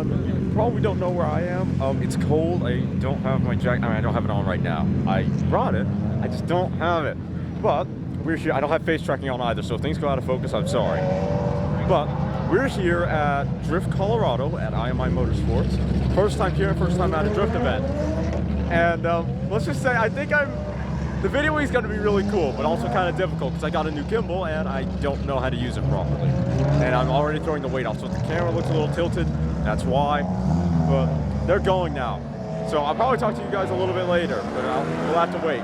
You probably don't know where I am. It's cold. I don't have my jacket. I mean, I don't have it on right now. I brought it. I just don't have it. But we're here. I don't have face tracking on either, so if things go out of focus, I'm sorry. But we're here at Drift, Colorado at IMI Motorsports. First time here, first time at a drift event. And let's just say I think the video is going to be really cool, but also kind of difficult because I got a new gimbal and I don't know how to use it properly. And I'm already throwing the weight off, so if the camera looks a little tilted, that's why. But they're going now. So I'll probably talk to you guys a little bit later, but we'll have to wait.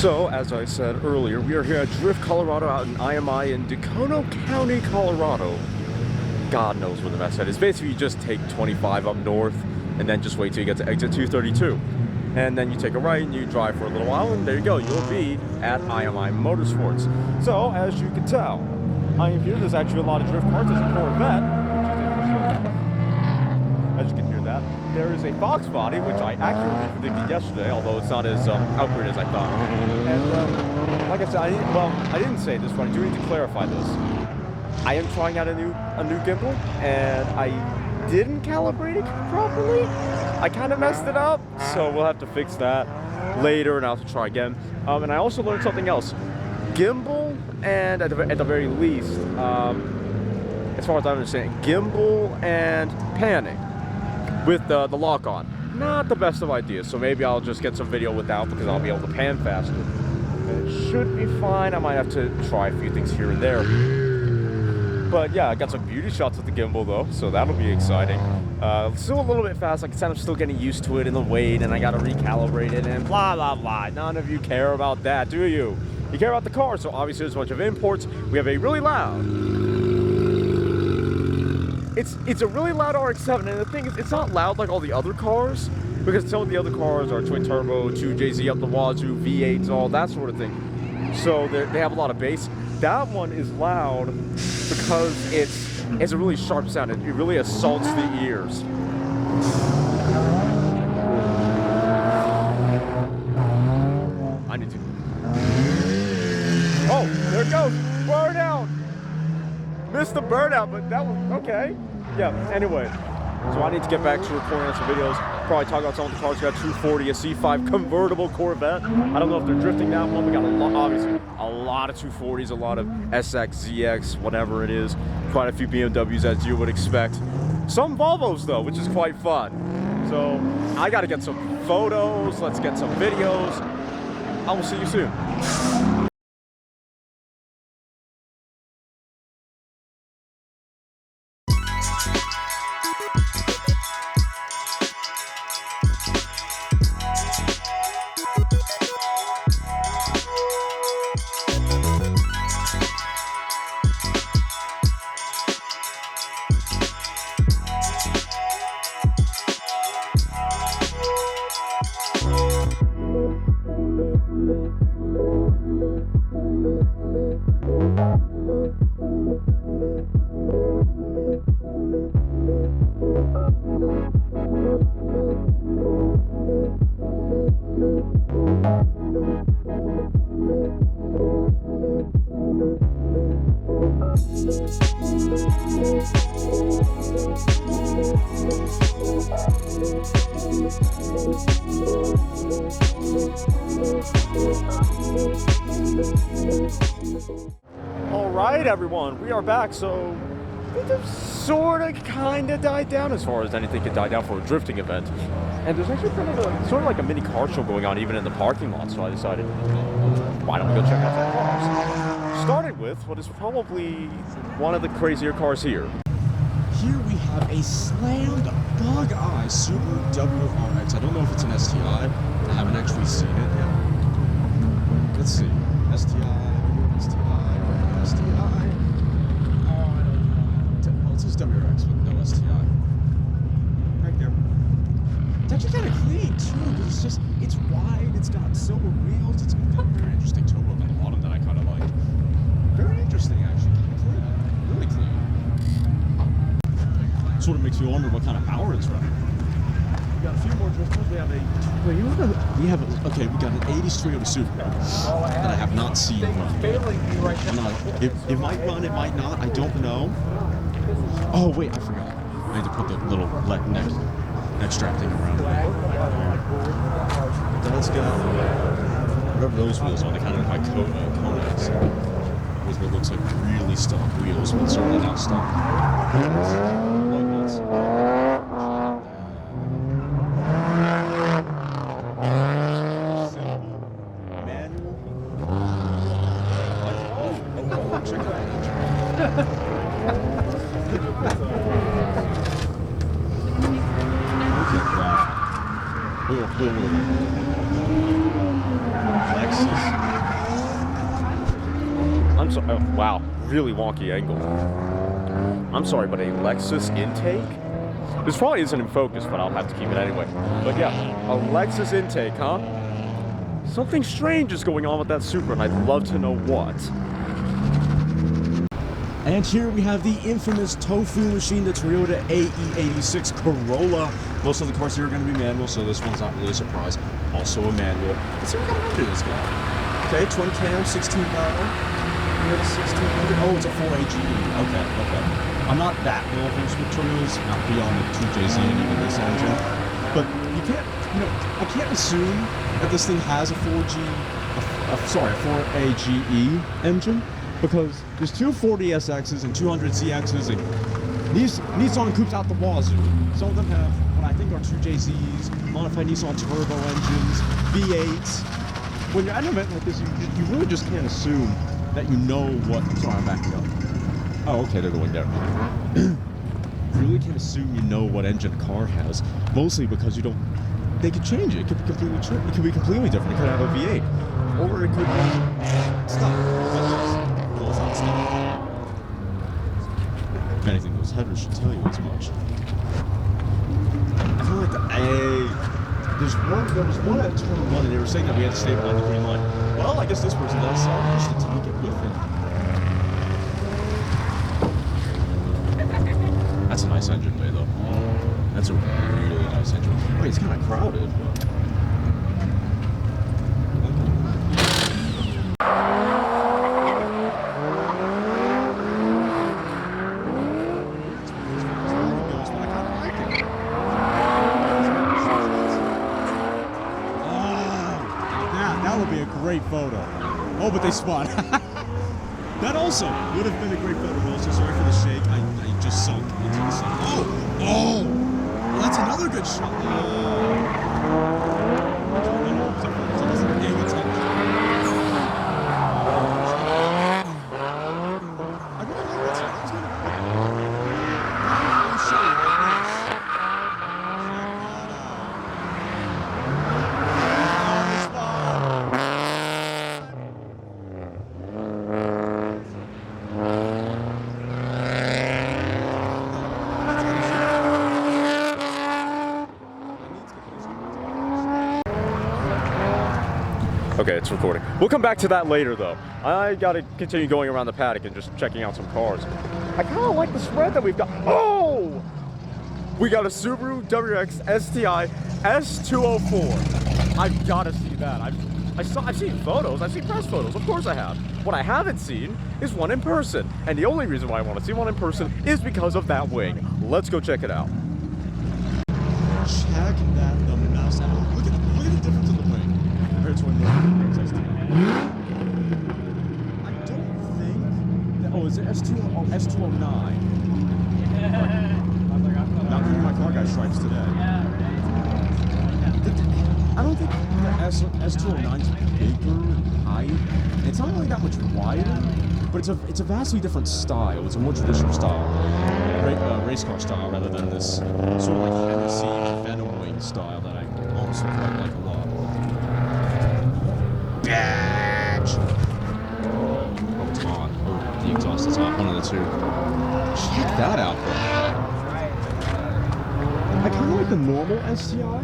So, as I said earlier, we are here at Drift, Colorado, out in IMI in Dacono County, Colorado. God knows where the mess head is. Basically, you just take 25 up north, and then just wait till you get to exit 232. And then you take a right, and you drive for a little while, and there you go. You'll be at IMI Motorsports. So, as you can tell, I am here. There's actually a lot of drift cars. There's a Corvette. As you can hear that. There is a Fox body, which I accurately predicted yesterday, although it's not as accurate as I thought. And like I said, I didn't say this, but I do need to clarify this. I am trying out a new gimbal, and I didn't calibrate it properly. I kind of messed it up, so we'll have to fix that later, and I'll have to try again. And I also learned something else. Gimbal, and at the very least, as far as I understand, gimbal and panning with the lock on, not the best of ideas. So maybe I'll just get some video without, because I'll be able to pan faster. And it should be fine. I might have to try a few things here and there. But yeah, I got some beauty shots with the gimbal though, so that'll be exciting. Still a little bit fast. Like I said, I'm still getting used to it in the weight, and I gotta recalibrate it and blah blah blah. None of you care about that, do you? You care about the car. So obviously there's a bunch of imports. We have a really loud. It's a really loud RX-7, and the thing is, it's not loud like all the other cars, because some of the other cars are twin turbo, 2JZ up the wazoo, V8s, all that sort of thing. So they have a lot of bass. That one is loud because it's a really sharp sound. It really assaults the ears. I need to. Oh, there it goes. Burnout. Missed the burnout, but that was okay. Yeah, anyway, So I need to get back to recording some videos. Probably talk about some of the cars. We got 240, a C5 convertible Corvette. I don't know if they're drifting that one. We got obviously a lot of 240s, a lot of SX, ZX, whatever it is. Quite a few BMWs as you would expect. Some Volvos though, which is quite fun. So I got to get some photos. Let's get some videos. I will see you soon. Alright everyone, we are back. So it sort of kind of died down as far as anything could die down for a drifting event. And there's actually kind of sort of like a mini car show going on even in the parking lot, so I decided, why don't we go check out some cars? Starting with what is probably one of the crazier cars here. Here we have a slammed bug eye Subaru WRX. I don't know if it's an STI. I haven't actually seen it yet. Let's see. STI. Well, it says WRX with no STI. Right there. It's actually kind of clean too, because it's wide, it's got silver wheels, it's got a very interesting toe on the bottom that I kind of like. Very interesting, actually. Kind of clean. Really clean. Sort of makes me wonder what kind of power it's running. We got a few more drifters. We have we got an 80s Toyota Supra that I have not seen run. It might run, it might not, I don't know. Oh wait, I forgot. I need to put the little neck strap thing around it. Let's go. Whatever those wheels on, they kind of look like Konas. With what looks like really stock wheels, but certainly not stock. I'm sorry. Oh, wow, really wonky angle. I'm sorry, but a Lexus intake? This probably isn't in focus, but I'll have to keep it anyway. But yeah, a Lexus intake, huh? Something strange is going on with that Supra, and I'd love to know what. And here we have the infamous tofu machine, the Toyota AE86 Corolla. Most of the cars here are going to be manual, so this one's not really a surprise. Also a manual. Let's see what kind of motor this guy. Okay, twin cam, 16 barrel. We have a 1600. Oh, it's a 4AGE. Okay. I'm not that well versed with Toyotas, not beyond the 2JZ and even this engine. But you can't, I can't assume that this thing has a 4AGE engine. Because there's 240 SXs and 200 ZXs, and Nissan coupes out the wazoo. Some of them have what I think are 2JZs, modified Nissan turbo engines, V8s. When you're at an event like this, you really just can't assume that you know what. Sorry, I'm backing up. Oh, okay, they're going down. You really can't assume you know what engine a car has, mostly because you don't. They could change it. It could be completely different. It could have a V8, or it could be stock. If anything, those headers should tell you as much. I feel like there was one at turn 1 and they were saying that we had to stay behind the green line. Well, I guess this person does, so I should take it with it. That's a nice engine bay though. That's a really nice engine. Wait, it's kind of crowded. great photo. Oh, but they spun. That also would have been a great photo. Also, sorry for the shake. I just sunk into the sun. Oh, that's another good shot. Okay, it's recording. We'll come back to that later, though. I gotta continue going around the paddock and just checking out some cars. I kind of like the spread that we've got. Oh! We got a Subaru WRX STI S204. I've gotta see that. I've seen photos. I've seen press photos. Of course I have. What I haven't seen is one in person. And the only reason why I want to see one in person is because of that wing. Let's go check it out. Check that the mouse out. Look at the difference in the wing compared to when the STI. I don't think that, oh, is it S209? Not getting my car guy stripes today. I don't think the S209 is bigger in height. It's not really that much wider, but it's a vastly different style. It's a more traditional style, race car style, rather than this sort of like Hennessy Venom wing style that I also quite like a lot. Bitch! Oh, it's on. Oh, the exhaust is off. One of the two. Check that out, bro. I kind of like the normal STI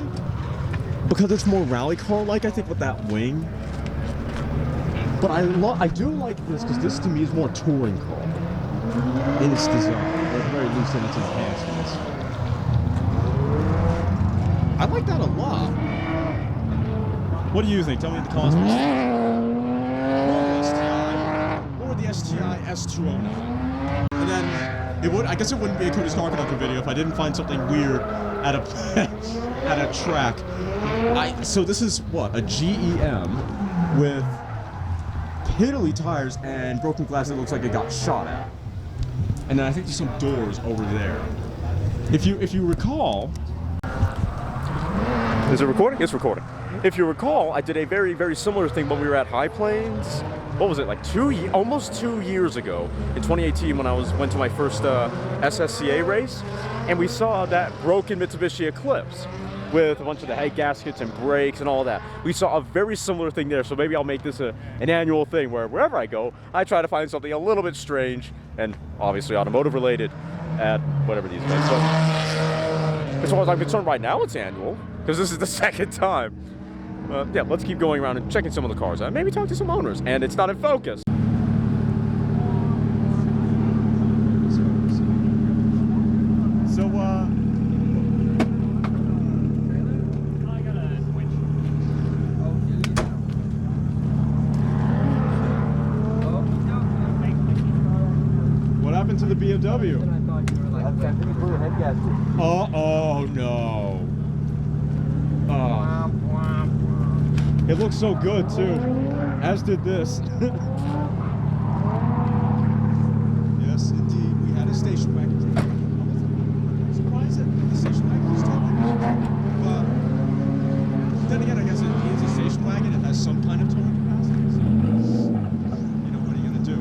because it's more rally car-like, I think, with that wing. But I do like this because this to me is more touring car in its design, or at the very least in its enhancements. I like that a lot. What do you think? Tell me in the comments. Or the STI S209. And then I guess it wouldn't be a Cody's Car Conundrum video if I didn't find something weird at a at a track. So this is what, a GEM with piddly tires and broken glass that looks like it got shot at. And then I think there's some doors over there. If you recall, is it recording? It's recording. If you recall, I did a very, very similar thing when we were at High Plains. What was it, like almost 2 years ago, in 2018, when I went to my first SSCA race, and we saw that broken Mitsubishi Eclipse with a bunch of the head gaskets and brakes and all that. We saw a very similar thing there, so maybe I'll make this an annual thing where wherever I go, I try to find something a little bit strange and obviously automotive related at whatever these events. But as far as I'm concerned right now, it's annual, because this is the second time. Yeah, let's keep going around and checking some of the cars out. Maybe talk to some owners, and it's not in focus. So, what happened to the BMW? Oh no. It looks so good too, as did this. Yes, indeed, we had a station wagon. I'm surprised that the station wagon was towing. But then again, I guess it is a station wagon. It has some kind of towing capacity. So, you know, what are you gonna do?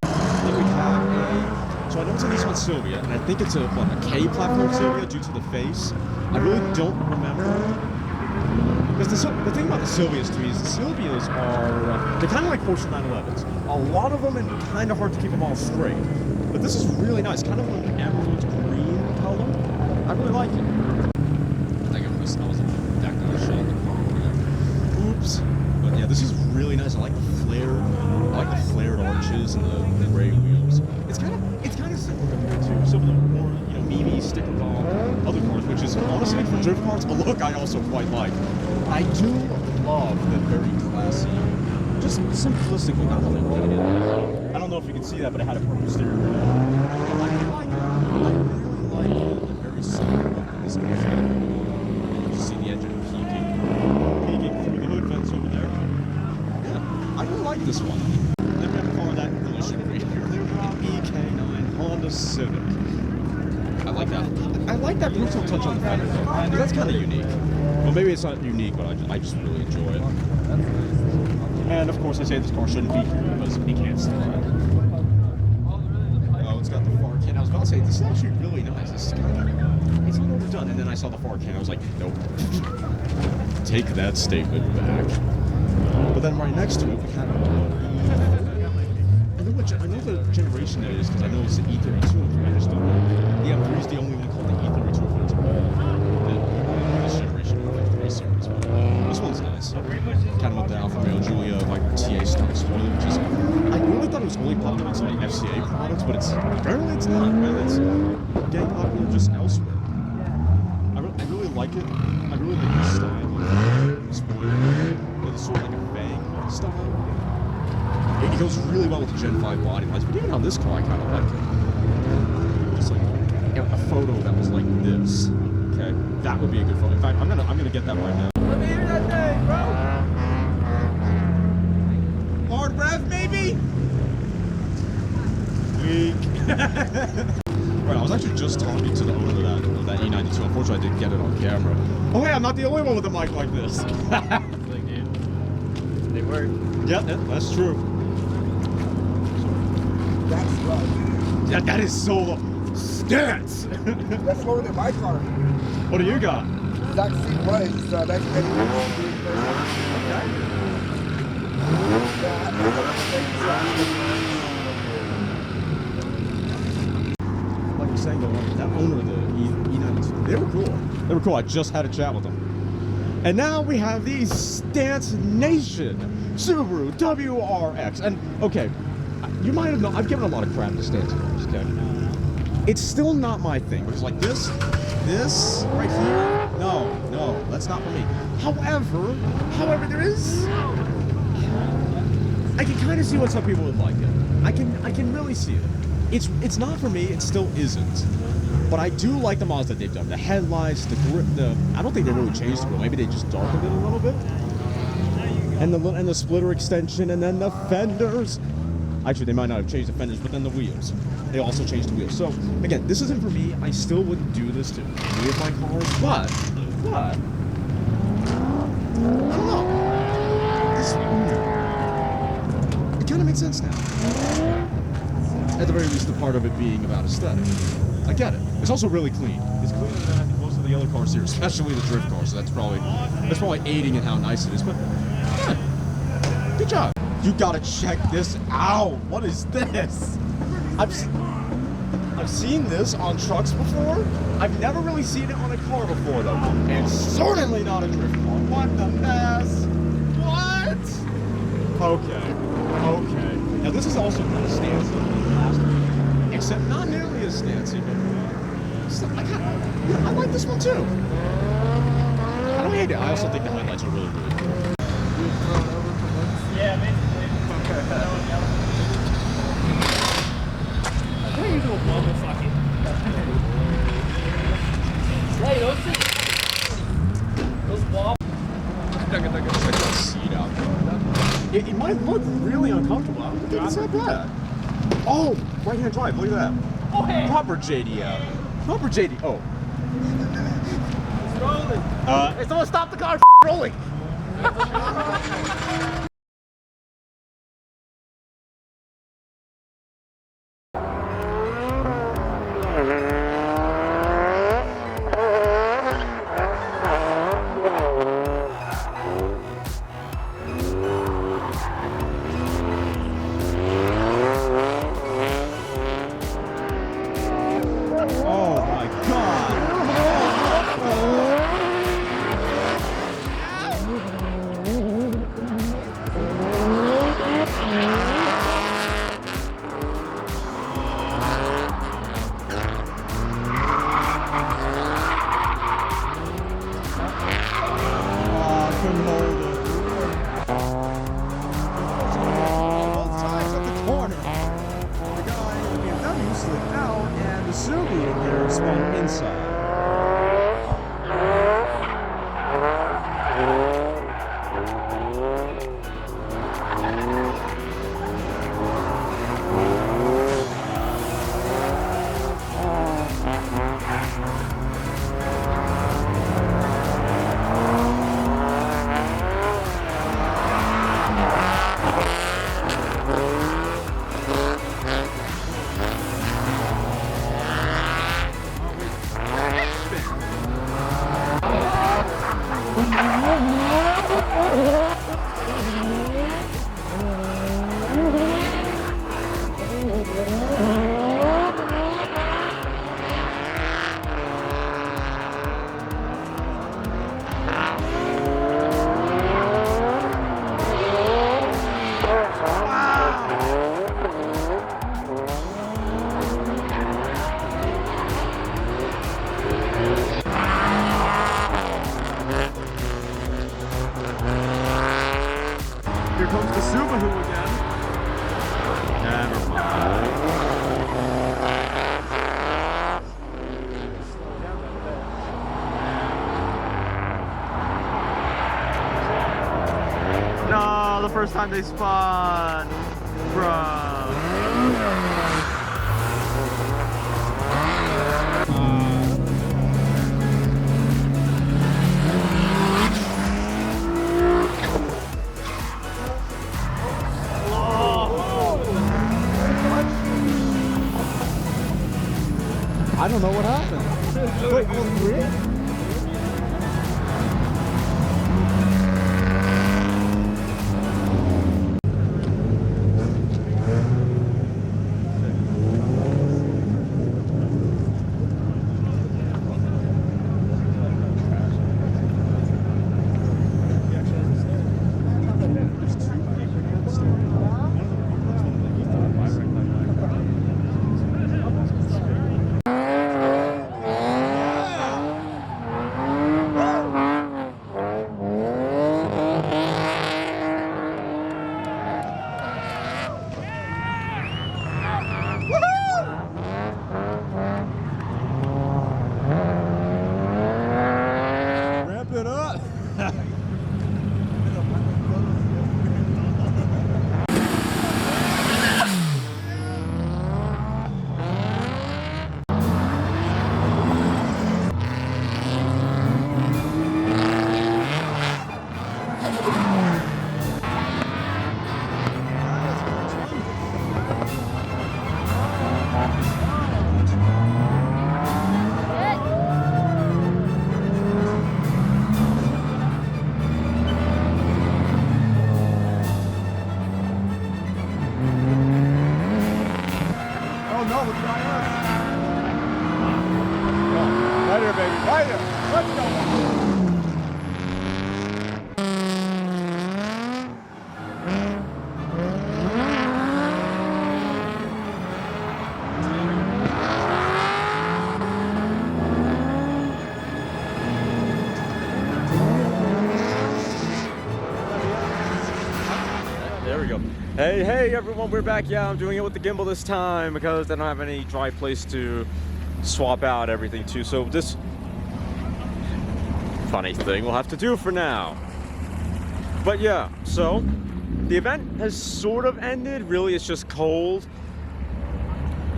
I think we have so I know it's a Nissan Silvia, and I think it's a K platform Silvia due to the face. I really don't remember. Because the thing about the Silvias to me is the Silvias are, they're kind of like Porsche 911s. A lot of them, and kind of hard to keep them all straight. But this is really nice, kind of like an emerald green color. I really like it. I was back on the shot. Oops. But yeah, this is really nice. I like the flared arches and the gray wheels. It's kind of simple compared to some of the more, Mimi sticker bomb other cars, which is honestly for drift cars a look I also quite like. I do love the very classy, just simplistic look. I don't know if you can see that, but it had a purple steering wheel. I really like the very simple look of this car. You see the engine peeking through the hood vents over there. Yeah, this one. Then we have a car that really shouldn't be here. EK9 Honda Civic. I like that. I like that personal touch on the fender. That's kind of unique. Well, maybe it's not unique, but I just really enjoy it. And of course, I say this car shouldn't be here because it can't stand. Oh, it's got the far can. I was about to say this is actually really nice. This is kind of, it's not overdone. And then I saw the far can. I was like, nope. Take that statement back. But then right next to it, we have. I know the generation it is because I know it's the E32. I just don't know. The M3 is the only one called the E32 for its this generation of the 3 series. But this one's nice. Kind of with the Alfa Romeo Giulia like TA stock spoiler, which is I really thought it was only popular in some of the FCA products, but apparently it's not. Man, it's getting popular just elsewhere. I really like it. I really like the style of the spoiler. It's sort of like a bang style. It goes really well with the Gen 5 body lines, but even on this car, I kind of like it. Just like a photo that was like this. Okay, that would be a good photo. In fact, I'm gonna get that right now. Let me hear that thing, bro. Hard rev, baby. Weak. Right, I was actually just talking to the owner of that E92. Unfortunately, I didn't get it on camera. Oh, hey, I'm not the only one with a mic like this. They work. Yeah, that's true. That's slow. Yeah, that is so stance. That's slower than my car. What do you got? Exact same price. That's like you're saying, that owner of the E92, they were cool. They were cool. I just had a chat with them. And now we have the Stance Nation Subaru WRX. And okay, you might have known, I've given a lot of crap to Stance cars, okay? It's still not my thing, because like this right here, no, that's not for me. However, there is, I can kind of see what some people would like it. I can really see it. It's not for me, it still isn't. But I do like the mods that they've done. The headlights, the grip, I don't think they really changed the grill. Maybe they just darkened it a little bit. And the splitter extension, and then the fenders. Actually, they might not have changed the fenders, but then the wheels. They also changed the wheels. So, again, this isn't for me. I still wouldn't do this to any of my cars, but, I don't know. It kind of makes sense now. At the very least, the part of it being about aesthetic. I get it. It's also really clean. It's cleaner than I think most of the other cars here, especially the drift cars. So that's probably aiding in how nice it is. But yeah, good job. You gotta check this out. What is this? I've seen this on trucks before. I've never really seen it on a car before though, and certainly not a drift car. What the mess? What? Okay. Now this is also kind of stancy, except not nearly as stancy, but I like this one too. I don't hate it. I also think the headlights are really cool. Yeah, basically. I think you do a bubble socket. Hey, those wobbles. Check that seat out. It might look really uncomfortable. I don't think it's that bad. Oh, right-hand drive. Look at that. Oh, hey. Proper JDM. Proper JD. Oh. It's rolling. Hey, someone stop the car rolling. Oh my God. Subaru again. Never mind. No, the first time they spun. Bruh. I don't know what happened. Wait, really? Ramp it up. Oh no, it's not us. Right here, baby. Right here. Let's go. There we go. Hey everyone, we're back. Yeah, I'm doing it with the gimbal this time because they don't have any dry place to swap out everything to. So this funny thing we'll have to do for now. But yeah, so the event has sort of ended. Really, it's just cold.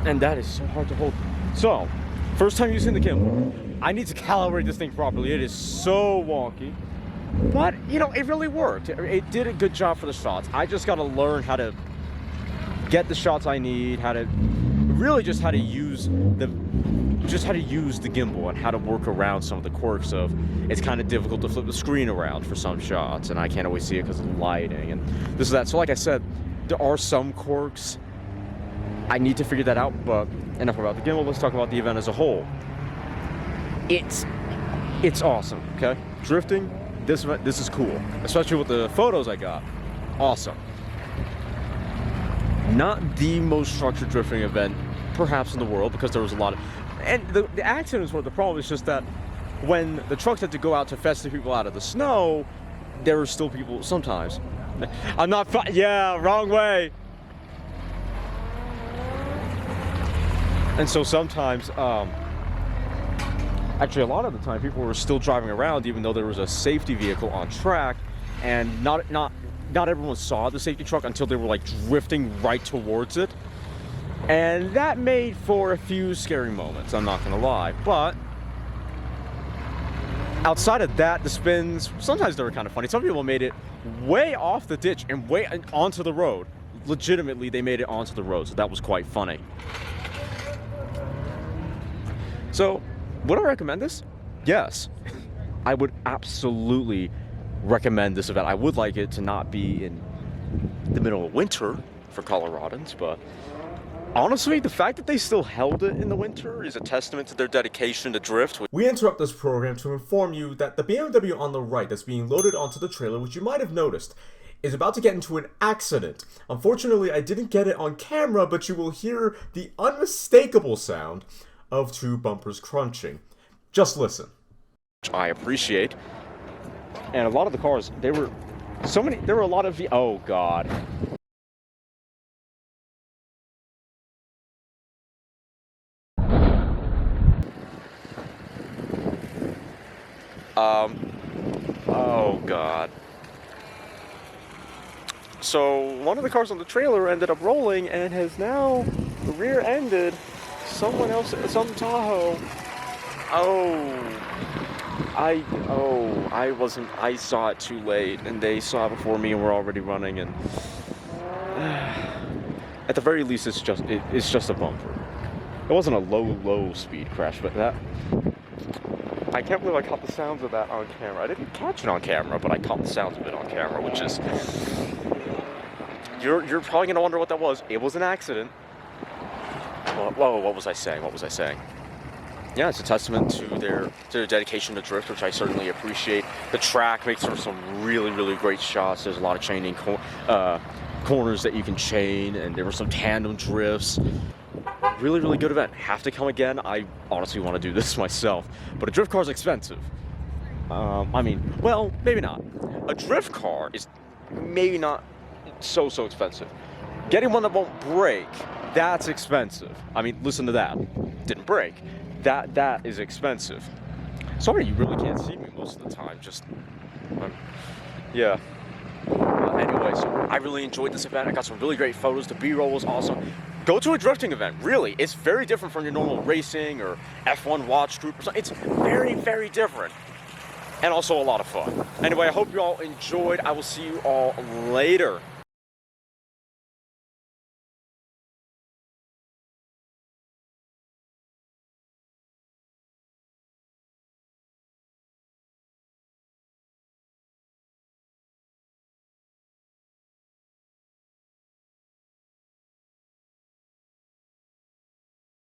And that is so hard to hold. So, first time using the gimbal. I need to calibrate this thing properly. It is so wonky. But, you know, it really worked. It did a good job for the shots. I just got to learn how to get the shots I need, how to use the gimbal and how to work around some of the quirks of it's kind of difficult to flip the screen around for some shots, and I can't always see it because of the lighting and this is that. So like I said, there are some quirks. I need to figure that out, but enough about the gimbal. Let's talk about the event as a whole. It's awesome, okay? Drifting. This is cool, especially with the photos I got. Awesome. Not the most structured drifting event, perhaps, in the world, because there was a lot of... And the accidents were the problem. It's just that when the trucks had to go out to fetch the people out of the snow, there were still people, sometimes. I'm not... Yeah, wrong way. And so sometimes... Actually, a lot of the time, people were still driving around, even though there was a safety vehicle on track, and not everyone saw the safety truck until they were like drifting right towards it, and that made for a few scary moments. I'm not gonna lie, but outside of that, the spins sometimes they were kind of funny. Some people made it way off the ditch and way onto the road. Legitimately, they made it onto the road, so that was quite funny. So. Would I recommend this? Yes. I would absolutely recommend this event. I would like it to not be in the middle of winter for Coloradans, but honestly, the fact that they still held it in the winter is a testament to their dedication to drift. We interrupt this program to inform you that the BMW on the right that's being loaded onto the trailer, which you might have noticed, is about to get into an accident. Unfortunately, I didn't get it on camera, but you will hear the unmistakable sound of two bumpers crunching. Just listen. I appreciate. And a lot of the cars, they were There were a lot of, oh God. Oh God. So one of the cars on the trailer ended up rolling and has now rear-ended someone else, some Tahoe. I saw it too late, and they saw it before me, and we're already running, and at the very least, it's just a bumper. It wasn't a low speed crash, but that, I can't believe I caught the sounds of that on camera. I didn't catch it on camera, but I caught the sounds of it on camera, which is, you're probably gonna wonder what that was. It was an accident. Whoa, what was I saying? Yeah, it's a testament to their dedication to drift, which I certainly appreciate. The track makes for some really, really great shots. There's a lot of chaining corners that you can chain, and there were some tandem drifts. Really, really good event. Have to come again. I honestly want to do this myself, but a drift car is expensive. I mean, well, maybe not. A drift car is maybe not so expensive. Getting one that won't break, that's expensive. I mean, listen to that. Didn't break. That is expensive. Sorry, you really can't see me most of the time. Just, yeah. Anyway, so I really enjoyed this event. I got some really great photos. The B-roll was awesome. Go to a drifting event. Really, it's very different from your normal racing or F1 watch group or something. It's very, very different. And also a lot of fun. Anyway, I hope you all enjoyed. I will see you all later.